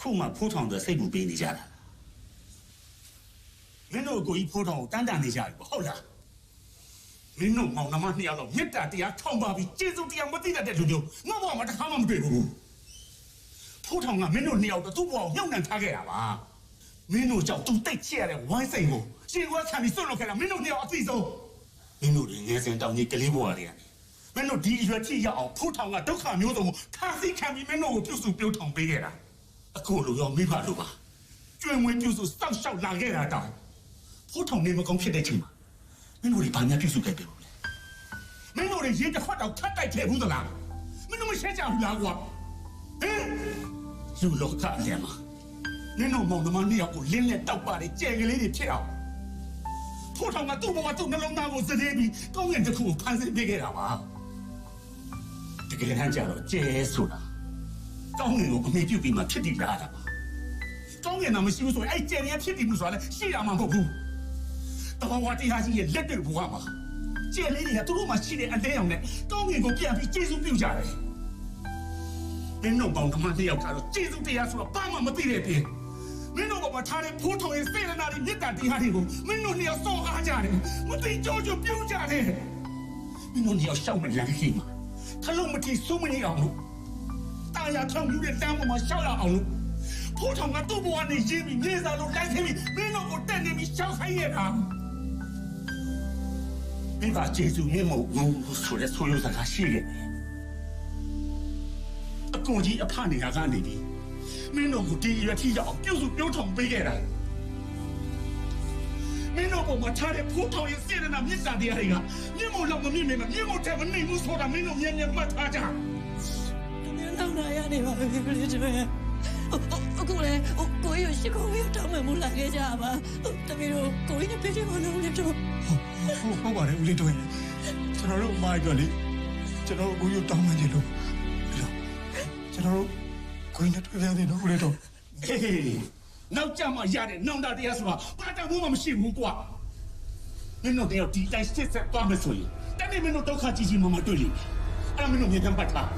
ခုမှဖိုးထောင်တဲ့စိတ်ပူပေးနေကြတာမင်းတို့ကိုကြီးဖိုးထောင်ကိုတန်းတန်နေကြပြီဟုတ်လားမင်းတို့မောင်နှမနှစ်ယောက်တော့မေတ္တာတရားထောင်ပါပြီးကျေးဇူးတရားမသိတတ်တဲ့လူမျိုးငါ့ဘဝမှာတစ်ခါမှမတွေ့ဘူးဖိုးထောင်ကမင်းတို့နှစ်ယောက်တော့သူ့ဘဝကိုညှောက်နှံထားခဲ့တာပါမင်းတို့ကြောင့်သူတိတ်ချရတဲ့ဝိုင်းစိန်ကိုရှင်ကွာခံပြီးစွန့်လွတ်ခဲ့တာမင်းတို့နှစ်ယောက်အသိဆုံးမင်းတို့တွေငယ်စဉ်တောင်ကြီးကလေးဘဝတွေကမင်းတို့ဒီအရွယ်ထိရောက်အောင်ဖိုးထောင်ကဒုက္ခမျိုးစုံကိုခါသိခံပြီးမင်းတို့ကိုပြုစုပြုထောင်ပေးခဲ့တာအခုလိုရောမိဘတို့ပါကျွင်ဝင်ပြုစုစောက်ရှောက်လာခဲ့တာတောင်ဖိုးထောင်နေမကောင်းဖြစ်တဲ့ချိန်မှာမင်းတို့တွေဘာများပြုစုခဲ့ပြီလဲမင်းတို့တွေရင်တစ်ခွက်တောင်ထပ်တိုက်ခဲ့ဘူးသလားမင်းတို့မရှက်ကြဘူးလားကွာဟင်လူလောကအလျံမှာမင်းတို့မောင်နှမနှစ်ယောက်ကိုလင်းလက်တောက်ပါတဲ့ကြဲကလေးတွေဖြစ်အောင်ဖိုးထောင်ကသူ့ဘဝသူ့နှလုံးသားကိုစတဲ့ပြီးကောင်းကင်တစ်ခုကိုဖန်ဆင်းပေးခဲ့တာပါတကယ်တမ်းကျတော့ကျဲဆိုတာကောင်းကင်ကိုအမိပြုပြီးမှဖြစ်တည်လာတာပါကောင်းကင်ကမရှိဘူးဆိုရင်အဲ့ကျဲရဖြစ်တည်မှုဆိုတာလည်းရှိတာမှမဟုတ်ဘူးတဘာဝတရားကြီးရဲ့လက်တွေ့ဘဝမှာကျဲလေးတွေကသူတို့မှရှိတဲ့အလဲအောင်နဲ့ကောင်းကင်ကိုပြန်ပြီးကျေးဇူးပြုကြတယ်မင်းတို့ပေါင်းဓမ္မနှစ်ယောက်ကတော့ကျေးဇူးတရားဆိုတော့ဘာမှမသိတဲ့ပြင်မင်းတို့ကထားတဲ့ဖိုးထောင်ရဲ့စေတနာတွေမြတ်တာတရားတွေကိုမင်းတို့နှစ်ယောက်စော်ကားကြတယ်မသိကြိုးကြိုးပြုံးကြတယ်မင်းတို့နှစ်ယောက်ရှောက်မလန်းခိမှာခလုံးမထီစိုးမနေအောင်လို့တာယာထောင်ယူတဲ့တန်းပေါ်မှာရှောက်ရအောင်လို့ဖိုးထောင်ကသူ့ဘဝနဲ့ရင်းပြီးမြေစာလိုလိုက်ခင်းပြီးမင်းတို့ကိုတက်နေပြီးရှောက်ခိုင်းရတာမိဘကျေးဇူးမြတ်မို့ဆိုတဲ့ဆိုလိုစကားရှိတယ်အကုန်ကြီးအဖနေရာကနေပြီးမင်းတို့ကိုဒီရွက်ထိရောက်ပြုစုပြုထောင်ပေးခဲ့တာမင်းတို့ကထားတဲ့ဖိုးထောင်ရဲ့စေတနာမြတ်တာတရားတွေကမြင့်မို့လောက်မမြင့်နေမှာမြင့်မို့တဲ့မနေဘူးဆိုတာမင်းတို့မြဲမြဲမှတ်ထားကြတမန်လောက်လာရနေပါပြီလေတမန်အခုလေကိုရရှိကိုရတောင်းမှမလာခဲ့ကြပါတမီးတို့ကိုရနဲ့ပြေးမလို့လေတော့ဟုတ်ပါတယ်ဦးလေးတို့ရင်ကျွန်တော်တို့မိုက်တော့လေကျွန်တော်ကိုရတောင်းမှကြည့်လို့ကျွန်တော်တို့ကိုရနဲ့တွေ့ရသေးတော့ဦးလေးတို့ဟေးနောက်ကြမှာရတဲ့နောင်တတရားဆိုတာဘာတမိုးမှမရှိဘူးကွာမင်းတို့တယောက်ဒီတိုင်းစစ်ဆက်သွားမယ်ဆိုရင်တနေ့မင်းတို့ဒုက္ခကြီးကြီးမှမတွေ့လိမ့်မယ်အဲ့ဒါမင်းတို့မြေတမ်းပတ်ထား